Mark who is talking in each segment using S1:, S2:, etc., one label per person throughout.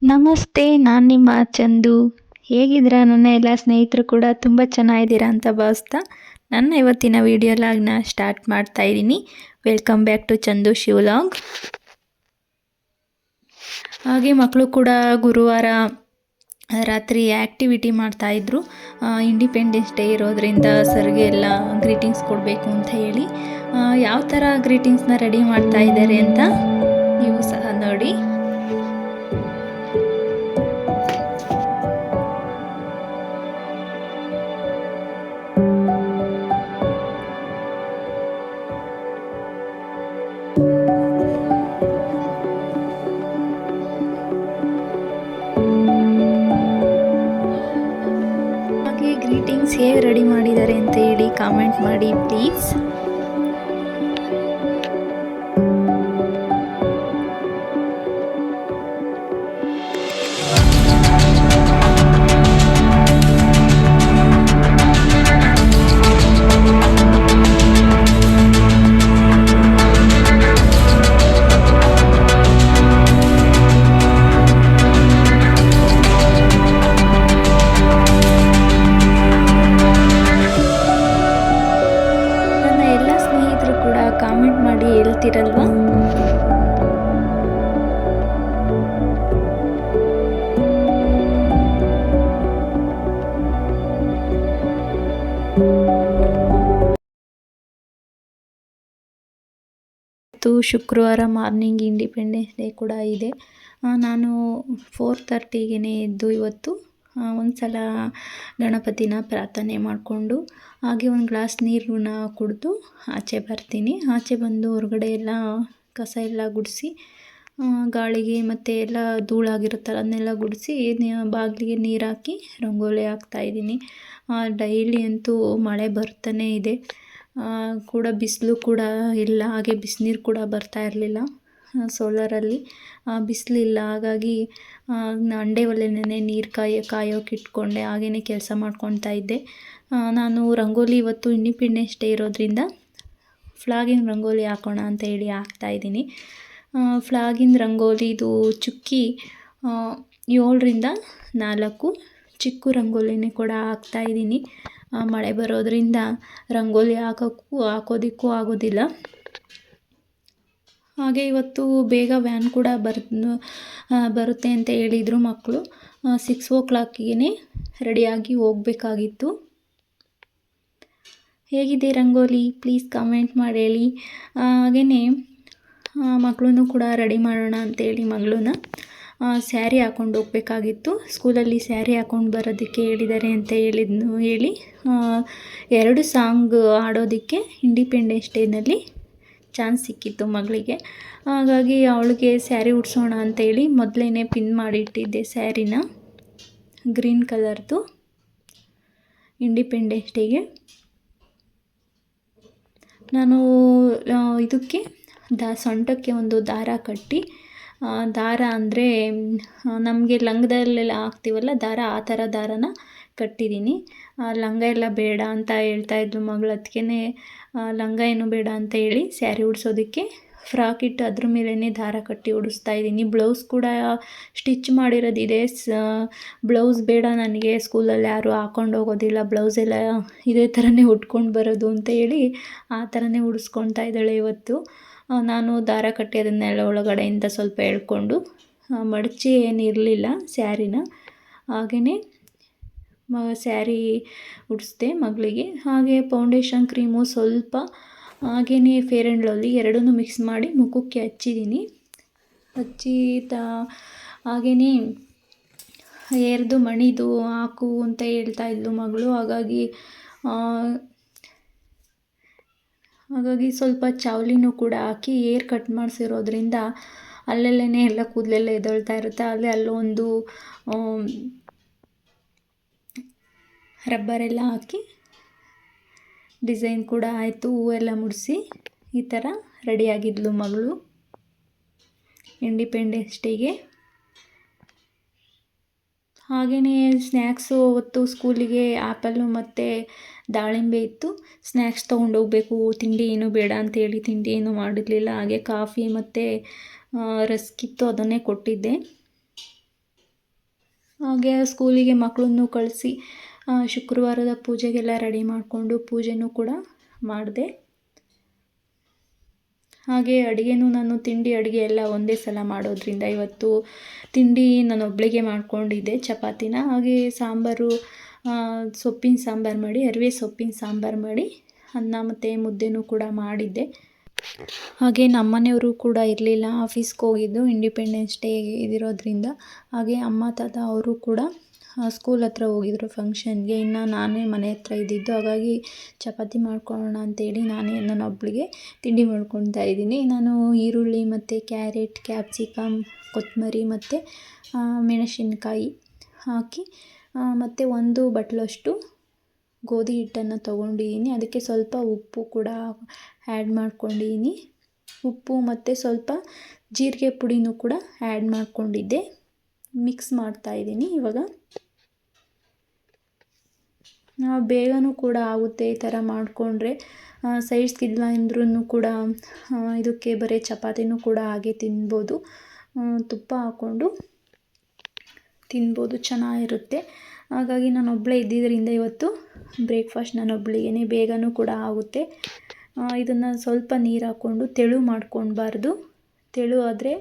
S1: ನಮಸ್ತೆ, ನಾನು ನಿಮ್ಮ ಚಂದು. ಹೇಗಿದ್ದೀರಾ ನನ್ನ ಎಲ್ಲ ಸ್ನೇಹಿತರು ಕೂಡ ತುಂಬ ಚೆನ್ನಾಗಿದ್ದೀರಾ ಅಂತ ಭಾವಿಸ್ತಾ ನನ್ನ ಇವತ್ತಿನ ವಿಡಿಯೋ ಲಾಗ್ನ ಸ್ಟಾರ್ಟ್ ಮಾಡ್ತಾ ಇದ್ದೀನಿ. ವೆಲ್ಕಮ್ ಬ್ಯಾಕ್ ಟು ಚಂದು ಶಿವಲಾಗ್. ಹಾಗೆ ಮಕ್ಕಳು ಕೂಡ ಗುರುವಾರ ರಾತ್ರಿ ಆ್ಯಕ್ಟಿವಿಟಿ ಮಾಡ್ತಾಯಿದ್ರು. ಇಂಡಿಪೆಂಡೆನ್ಸ್ ಡೇ ಇರೋದ್ರಿಂದ ಸರ್ಗೆ ಎಲ್ಲ ಗ್ರೀಟಿಂಗ್ಸ್ ಕೊಡಬೇಕು ಅಂತ ಹೇಳಿ ಯಾವ ಥರ ಗ್ರೀಟಿಂಗ್ಸ್ನ ರೆಡಿ ಮಾಡ್ತಾ ಇದ್ದಾರೆ ಅಂತ ನೀವು ಸಹ ನೋಡಿ. ಹಾಗೆ ಗ್ರೀಟಿಂಗ್ಸ್ ಹೇಗೆ ರೆಡಿ ಮಾಡಿದ್ದಾರೆ ಅಂತ ಹೇಳಿ ಕಾಮೆಂಟ್ ಮಾಡಿ ಪ್ಲೀಸ್. ನನ್ನ ಎಲ್ಲ ಸ್ನೇಹಿತರು ಕೂಡ ಕಾಮೆಂಟ್ ಮಾಡಿ ಹೇಳ್ತಿರಲ್ವಾ. ಶುಕ್ರವಾರ ಮಾರ್ನಿಂಗ್ ಇಂಡಿಪೆಂಡೆನ್ಸ್ ಡೇ ಕೂಡ ಇದೆ. ನಾನು 4:30ಗೆ ಎದ್ದು ಇವತ್ತು ಒಂದು ಸಲ ಗಣಪತಿನ ಪ್ರಾರ್ಥನೆ ಮಾಡಿಕೊಂಡು ಹಾಗೆ ಒಂದು ಗ್ಲಾಸ್ ನೀರನ್ನ ಕುಡಿದು ಆಚೆ ಬರ್ತೀನಿ. ಆಚೆ ಬಂದು ಹೊರಗಡೆ ಎಲ್ಲ ಕಸ ಎಲ್ಲ ಗುಡಿಸಿ ಗಾಳಿಗೆ ಮತ್ತು ಎಲ್ಲ ಧೂಳಾಗಿರುತ್ತಲ್ಲ ಅದನ್ನೆಲ್ಲ ಗುಡಿಸಿ ಬಾಗಿಲಿಗೆ ನೀರು ಹಾಕಿ ರಂಗೋಲಿ ಹಾಕ್ತಾಯಿದ್ದೀನಿ. ಡೈಲಿ ಅಂತೂ ಮಳೆ ಬರ್ತಾನೇ ಇದೆ ಕೂಡ, ಬಿಸಿಲು ಕೂಡ ಇಲ್ಲ, ಹಾಗೆ ಬಿಸಿನೀರು ಕೂಡ ಬರ್ತಾ ಇರಲಿಲ್ಲ. ಸೋಲಾರಲ್ಲಿ ಬಿಸಿಲಿಲ್ಲ, ಹಾಗಾಗಿ ಅಂಡೆ ಒಲೆನೇ ನೀರು ಕಾಯೋಕೆ ಇಟ್ಕೊಂಡೆ, ಹಾಗೆಯೇ ಕೆಲಸ ಮಾಡ್ಕೊತಾ ಇದ್ದೆ. ನಾನು ರಂಗೋಲಿ ಇವತ್ತು ಇಂಡಿಪೆಂಡೆನ್ಸ್ ಡೇ ಇರೋದ್ರಿಂದ ಫ್ಲಾಗಿನ ರಂಗೋಲಿ ಹಾಕೋಣ ಅಂತ ಹೇಳಿ ಹಾಕ್ತಾಯಿದ್ದೀನಿ. ಫ್ಲಾಗಿನ ರಂಗೋಲಿ ಇದು ಚುಕ್ಕಿ 7ರಿಂದ 4 ಚಿಕ್ಕ ರಂಗೋಲಿನೇ ಕೂಡ ಹಾಕ್ತಾಯಿದ್ದೀನಿ. ಮಳೆ ಬರೋದ್ರಿಂದ ರಂಗೋಲಿ ಹಾಕೋದಕ್ಕೂ ಆಗೋದಿಲ್ಲ. ಹಾಗೆ ಇವತ್ತು ಬೇಗ ವ್ಯಾನ್ ಕೂಡ ಬರುತ್ತೆ ಅಂತ ಹೇಳಿದರು ಮಕ್ಕಳು. 6 o'clockಗೆ ರೆಡಿಯಾಗಿ ಹೋಗಬೇಕಾಗಿತ್ತು. ಹೇಗಿದೆ ರಂಗೋಲಿ ಪ್ಲೀಸ್ ಕಮೆಂಟ್ ಮಾಡಿ ಹೇಳಿ. ಹಾಗೆಯೇ ಮಕ್ಕಳನ್ನು ಕೂಡ ರೆಡಿ ಮಾಡೋಣ ಅಂತೇಳಿ ಮಗಳನ್ನ ಸ್ಯಾರಿ ಹಾಕ್ಕೊಂಡು ಹೋಗಬೇಕಾಗಿತ್ತು. ಸ್ಕೂಲಲ್ಲಿ ಸ್ಯಾರಿ ಹಾಕ್ಕೊಂಡು ಬರೋದಕ್ಕೆ ಹೇಳಿದ್ದಾರೆ ಅಂತ ಹೇಳಿ 2 ಸಾಂಗ್ ಆಡೋದಕ್ಕೆ ಇಂಡಿಪೆಂಡೆನ್ಸ್ ಡೇನಲ್ಲಿ ಚಾನ್ಸ್ ಸಿಕ್ಕಿತ್ತು ಮಗಳಿಗೆ. ಹಾಗಾಗಿ ಅವಳಿಗೆ ಸ್ಯಾರಿ ಉಡಿಸೋಣ ಅಂತೇಳಿ ಮೊದಲೇ ಪಿನ್ ಮಾಡಿಟ್ಟಿದ್ದೆ ಸ್ಯಾರಿನ, ಗ್ರೀನ್ ಕಲರ್ದು ಇಂಡಿಪೆಂಡೆನ್ಸ್ ಡೇಗೆ. ನಾನು ಇದಕ್ಕೆ ಸೊಂಟಕ್ಕೆ ಒಂದು ದಾರ ಕಟ್ಟಿ, ದಾರ ಅಂದರೆ ನಮಗೆ ಲಂಗದಲ್ಲೆಲ್ಲ ಹಾಕ್ತೀವಲ್ಲ ದಾರ, ಆ ಥರ ದಾರನ ಕಟ್ಟಿದ್ದೀನಿ. ಲಂಗ ಎಲ್ಲ ಬೇಡ ಅಂತ ಹೇಳ್ತಾಯಿದ್ಲು ಮಗಳು, ಅದಕ್ಕೆ ಲಂಗ ಏನು ಬೇಡ ಅಂತ ಹೇಳಿ ಸ್ಯಾರಿ ಉಡಿಸೋದಕ್ಕೆ ಫ್ರಾಕ್ ಇಟ್ಟು ಅದ್ರ ಮೇಲೇ ದಾರ ಕಟ್ಟಿ ಉಡಿಸ್ತಾ ಇದ್ದೀನಿ. ಬ್ಲೌಸ್ ಕೂಡ ಸ್ಟಿಚ್ ಮಾಡಿರೋದಿದೆ. ಬ್ಲೌಸ್ ಬೇಡ ನನಗೆ, ಸ್ಕೂಲಲ್ಲಿ ಯಾರೂ ಹಾಕ್ಕೊಂಡು ಹೋಗೋದಿಲ್ಲ, ಬ್ಲೌಸ್ ಎಲ್ಲ ಇದೇ ಥರನೇ ಉಟ್ಕೊಂಡು ಬರೋದು ಅಂತ ಹೇಳಿ ಆ ಥರನೇ ಉಡಿಸ್ಕೊತಾ ಇದ್ದಾಳೆ ಇವತ್ತು. ನಾನು ದಾರ ಕಟ್ಟಿ ಅದನ್ನೆಲ್ಲ ಒಳಗಡೆಯಿಂದ ಸ್ವಲ್ಪ ಎಳ್ಕೊಂಡು ಮಡಚಿ ಏನಿರಲಿಲ್ಲ ಸ್ಯಾರಿನ, ಹಾಗೆಯೇ ಸ್ಯಾರಿ ಉಡಿಸ್ದೆ ಮಗಳಿಗೆ. ಹಾಗೆ ಫೌಂಡೇಶನ್ ಕ್ರೀಮು ಸ್ವಲ್ಪ, ಹಾಗೆಯೇ ಫೇರ್ ಆ್ಯಂಡ್ ಲವ್ಲಿ ಎರಡನ್ನೂ ಮಿಕ್ಸ್ ಮಾಡಿ ಮುಖಕ್ಕೆ ಹಚ್ಚಿದ್ದೀನಿ. ಹಾಗೆಯೇ ಹೇರ್ದು ಮಣಿದು ಹಾಕು ಅಂತ ಹೇಳ್ತಾ ಇದ್ಲು ಮಗಳು. ಹಾಗಾಗಿ ಸ್ವಲ್ಪ ಚಾವ್ಲಿನೂ ಕೂಡ ಹಾಕಿ ಏರ್ ಕಟ್ ಮಾಡಿಸಿರೋದ್ರಿಂದ ಅಲ್ಲಲ್ಲೇ ಎಲ್ಲ ಕೂದಲೆಲ್ಲ ಎದ್ದೇಳ್ತಾ ಇರುತ್ತೆ. ಅಲ್ಲೊಂದು ರಬ್ಬರೆಲ್ಲ ಹಾಕಿ ಡಿಸೈನ್ ಕೂಡ ಆಯಿತು. ಹೂವೆಲ್ಲ ಮುಡಿಸಿ ಈ ಥರ ರೆಡಿಯಾಗಿದ್ಲು ಮಗಳು ಇಂಡಿಪೆಂಡೆನ್ಸ್ ಡೇಗೆ. ಹಾಗೆಯೇ ಸ್ನ್ಯಾಕ್ಸು ಅವತ್ತು ಸ್ಕೂಲಿಗೆ ಆ್ಯಪಲ್ಲು ಮತ್ತು ದಾಳಿಂಬೆ ಇತ್ತು. ಸ್ನ್ಯಾಕ್ಸ್ ತೊಗೊಂಡೋಗಬೇಕು, ತಿಂಡಿ ಏನೂ ಬೇಡ ಅಂತೇಳಿ ತಿಂಡಿ ಏನೂ ಮಾಡಿರಲಿಲ್ಲ. ಹಾಗೆ ಕಾಫಿ ಮತ್ತು ರಸ್ಕ್ ಇತ್ತು, ಅದನ್ನೇ ಕೊಟ್ಟಿದ್ದೆ. ಹಾಗೆ ಸ್ಕೂಲಿಗೆ ಮಕ್ಕಳನ್ನು ಕಳಿಸಿ ಶುಕ್ರವಾರದ ಪೂಜೆಗೆಲ್ಲ ರೆಡಿ ಮಾಡಿಕೊಂಡು ಪೂಜೆನೂ ಕೂಡ ಮಾಡಿದೆ. ಹಾಗೆ ಅಡುಗೆನೂ ನಾನು ಅಡುಗೆ ಎಲ್ಲ ಒಂದೇ ಸಲ ಮಾಡೋದ್ರಿಂದ ಇವತ್ತು ತಿಂಡಿ ನಾನು ಒಬ್ಬಳಿಗೆ ಮಾಡ್ಕೊಂಡಿದ್ದೆ ಚಪಾತಿನ. ಹಾಗೆ ಸಾಂಬಾರು, ಸೊಪ್ಪಿನ ಸಾಂಬಾರು ಮಾಡಿ, ಅರಿವೆ ಸೊಪ್ಪಿನ ಸಾಂಬಾರು ಮಾಡಿ ಅನ್ನ ಮತ್ತು ಮುದ್ದೆನೂ ಕೂಡ ಮಾಡಿದ್ದೆ. ಹಾಗೆ ನಮ್ಮನೆಯವರು ಕೂಡ ಇರಲಿಲ್ಲ, ಆಫೀಸ್ಗೆ ಹೋಗಿದ್ದು, ಇಂಡಿಪೆಂಡೆನ್ಸ್ ಡೇ ಇದಿರೋದ್ರಿಂದ. ಹಾಗೆ ಅಮ್ಮ ತಾತ ಅವರು ಕೂಡ ಸ್ಕೂಲ್ ಹತ್ರ ಹೋಗಿದ್ರು ಫಂಕ್ಷನ್ಗೆ. ಇನ್ನು ನಾನೇ ಮನೆ ಹತ್ರ ಇದ್ದಿದ್ದು, ಹಾಗಾಗಿ ಚಪಾತಿ ಮಾಡ್ಕೊಳ್ಳೋಣ ಅಂತೇಳಿ ನಾನೇ ನನ್ನೊಬ್ಬಳಿಗೆ ತಿಂಡಿ ಮಾಡ್ಕೊತಾ ಇದ್ದೀನಿ. ನಾನು ಈರುಳ್ಳಿ ಮತ್ತು ಕ್ಯಾರೆಟ್, ಕ್ಯಾಪ್ಸಿಕಮ್, ಕೊತ್ತಂಬರಿ ಮತ್ತು ಮೆಣಸಿನ್ಕಾಯಿ ಹಾಕಿ ಮತ್ತು 1 ಬಟ್ಲಷ್ಟು ಗೋಧಿ ಹಿಟ್ಟನ್ನು ತೊಗೊಂಡಿದ್ದೀನಿ. ಅದಕ್ಕೆ ಸ್ವಲ್ಪ ಉಪ್ಪು ಕೂಡ ಆ್ಯಡ್ ಮಾಡ್ಕೊಂಡಿದ್ದೀನಿ. ಉಪ್ಪು ಮತ್ತು ಸ್ವಲ್ಪ ಜೀರಿಗೆ ಪುಡಿನೂ ಕೂಡ ಆ್ಯಡ್ ಮಾಡ್ಕೊಂಡಿದ್ದೆ. ಮಿಕ್ಸ್ ಮಾಡ್ತಾಯಿದ್ದೀನಿ ಇವಾಗ. ಬೇಗನೂ ಕೂಡ ಆಗುತ್ತೆ ಈ ಥರ ಮಾಡಿಕೊಂಡ್ರೆ. ಸೈಡ್ಸ್ಗಿಲ್ಲ ಅಂದ್ರೂ ಕೂಡ ಇದಕ್ಕೆ ಬರೀ ಚಪಾತಿನೂ ಕೂಡ ಹಾಗೆ ತಿನ್ಬೋದು, ತುಪ್ಪ ಹಾಕ್ಕೊಂಡು ತಿನ್ಬೋದು, ಚೆನ್ನಾಗಿರುತ್ತೆ. ಹಾಗಾಗಿ ನಾನು ಒಬ್ಬಳೇ ಇದ್ದಿದ್ದರಿಂದ ಇವತ್ತು ಬ್ರೇಕ್ಫಾಸ್ಟ್ ನಾನೊಬ್ಬಳಿಗೇ, ಬೇಗನೂ ಕೂಡ ಆಗುತ್ತೆ. ಇದನ್ನು ಸ್ವಲ್ಪ ನೀರು ಹಾಕ್ಕೊಂಡು ತೆಳು ಮಾಡ್ಕೊಳ್ಬಾರ್ದು. ತೆಳು ಆದರೆ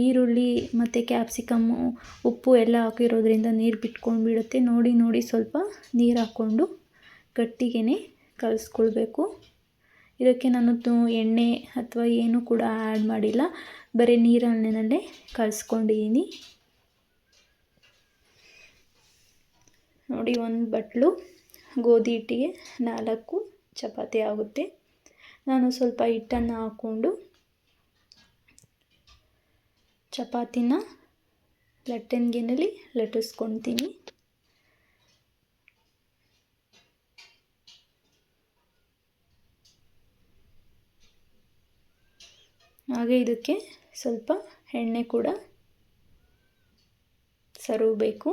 S1: ಈರುಳ್ಳಿ ಮತ್ತು ಕ್ಯಾಪ್ಸಿಕಮ್ಮು, ಉಪ್ಪು ಎಲ್ಲ ಹಾಕಿರೋದ್ರಿಂದ ನೀರು ಬಿಟ್ಕೊಂಡ್ಬಿಡುತ್ತೆ. ನೋಡಿ ಸ್ವಲ್ಪ ನೀರು ಹಾಕ್ಕೊಂಡು ಗಟ್ಟಿಗೆ ಕಲಿಸ್ಕೊಳ್ಬೇಕು. ಇದಕ್ಕೆ ನಾನು ಎಣ್ಣೆ ಅಥವಾ ಏನೂ ಕೂಡ ಆ್ಯಡ್ ಮಾಡಿಲ್ಲ, ಬರೀ ನೀರನ್ನಲ್ಲೇ ಕಲಿಸ್ಕೊಂಡಿದ್ದೀನಿ. ನೋಡಿ, 1 ಬಟ್ಲು ಗೋಧಿ ಹಿಟ್ಟಿಗೆ 4 ಚಪಾತಿ ಆಗುತ್ತೆ. ನಾನು ಸ್ವಲ್ಪ ಹಿಟ್ಟನ್ನು ಹಾಕ್ಕೊಂಡು ಚಪಾತಿನ ಲಟ್ಟಣಿಗೆನಲ್ಲಿ ಲಟ್ಟಿಸ್ಕೊತೀನಿ. ಹಾಗೆ ಇದಕ್ಕೆ ಸ್ವಲ್ಪ ಎಣ್ಣೆ ಕೂಡ ಸವರಬೇಕು.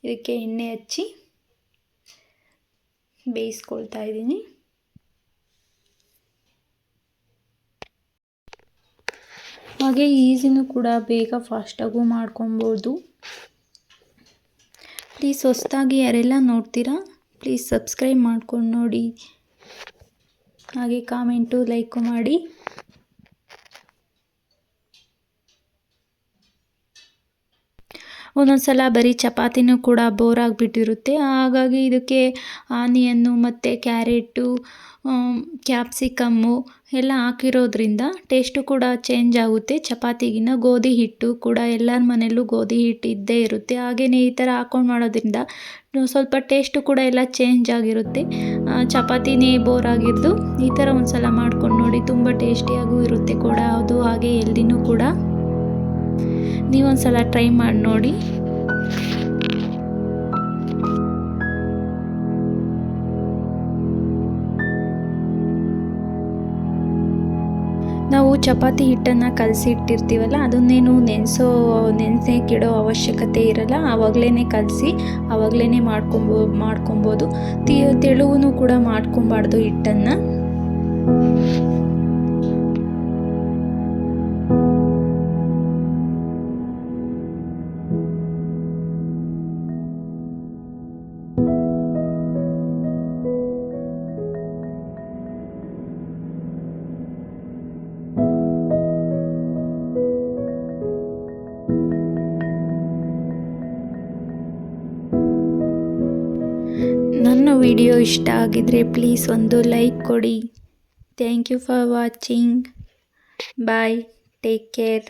S1: ಇದಕ್ಕೆ ಎಣ್ಣೆ ಹಚ್ಚಿ ಬೇಯಿಸ್ಕೊಳ್ತಾ ಇದ್ದೀನಿ. ಹಾಗೆ ಈಸಿನೂ ಕೂಡ, ಬೇಗ ಫಾಸ್ಟಾಗೂ ಮಾಡ್ಕೊಬೋದು. ಪ್ಲೀಸ್ ಹೊಸದಾಗಿ ಯಾರೆಲ್ಲ ನೋಡ್ತೀರಾ ಪ್ಲೀಸ್ ಸಬ್ಸ್ಕ್ರೈಬ್ ಮಾಡ್ಕೊಂಡು ನೋಡಿ. ಹಾಗೆ ಕಾಮೆಂಟು, ಲೈಕು ಮಾಡಿ. ಒಂದೊಂದು ಸಲ ಬರೀ ಚಪಾತಿನೂ ಕೂಡ ಬೋರ್ ಆಗಿಬಿಟ್ಟಿರುತ್ತೆ. ಹಾಗಾಗಿ ಇದಕ್ಕೆ ಆನಿಯನ್ನು ಮತ್ತು ಕ್ಯಾರೆಟು, ಕ್ಯಾಪ್ಸಿಕಮ್ಮು ಎಲ್ಲ ಹಾಕಿರೋದ್ರಿಂದ ಟೇಸ್ಟು ಕೂಡ ಚೇಂಜ್ ಆಗುತ್ತೆ. ಚಪಾತಿಗಿನ್ನ ಗೋಧಿ ಹಿಟ್ಟು ಕೂಡ ಎಲ್ಲರ ಮನೆಯಲ್ಲೂ ಗೋಧಿ ಹಿಟ್ಟು ಇದ್ದೇ ಇರುತ್ತೆ. ಹಾಗೆಯೇ ಈ ಥರ ಹಾಕ್ಕೊಂಡು ಮಾಡೋದ್ರಿಂದ ಸ್ವಲ್ಪ ಟೇಸ್ಟು ಕೂಡ ಎಲ್ಲ ಚೇಂಜ್ ಆಗಿರುತ್ತೆ. ಚಪಾತಿನೇ ಬೋರ್ ಆಗಿದ್ದು ಈ ಥರ ಒಂದು ಸಲ ಮಾಡ್ಕೊಂಡು ನೋಡಿ, ತುಂಬ ಟೇಸ್ಟಿಯಾಗೂ ಇರುತ್ತೆ ಕೂಡ ಅದು, ಹಾಗೆ ಹೆಲ್ದಿನೂ ಕೂಡ. ನೀವೊಂದು ಸಲ ಟ್ರೈ ಮಾಡಿ ನೋಡಿ. ನಾವು ಚಪಾತಿ ಹಿಟ್ಟನ್ನು ಕಲಸಿ ಇಟ್ಟಿರ್ತೀವಲ್ಲ, ಅದನ್ನೇನು ನೆನೆಸಕ್ಕಿಡೋ ಅವಶ್ಯಕತೆ ಇರಲ್ಲ. ಆವಾಗಲೇ ಕಲಸಿ ಆವಾಗಲೇ ಮಾಡ್ಕೊಬೋದು. ತೆಳುವೂ ಕೂಡ ಮಾಡ್ಕೊಬಾರ್ದು ಹಿಟ್ಟನ್ನು. ನನ್ನ ವಿಡಿಯೋ ಇಷ್ಟ ಆಗಿದ್ರೆ ಪ್ಲೀಸ್ ಒಂದು ಲೈಕ್ ಕೊಡಿ. Thank you for watching. Bye, take care.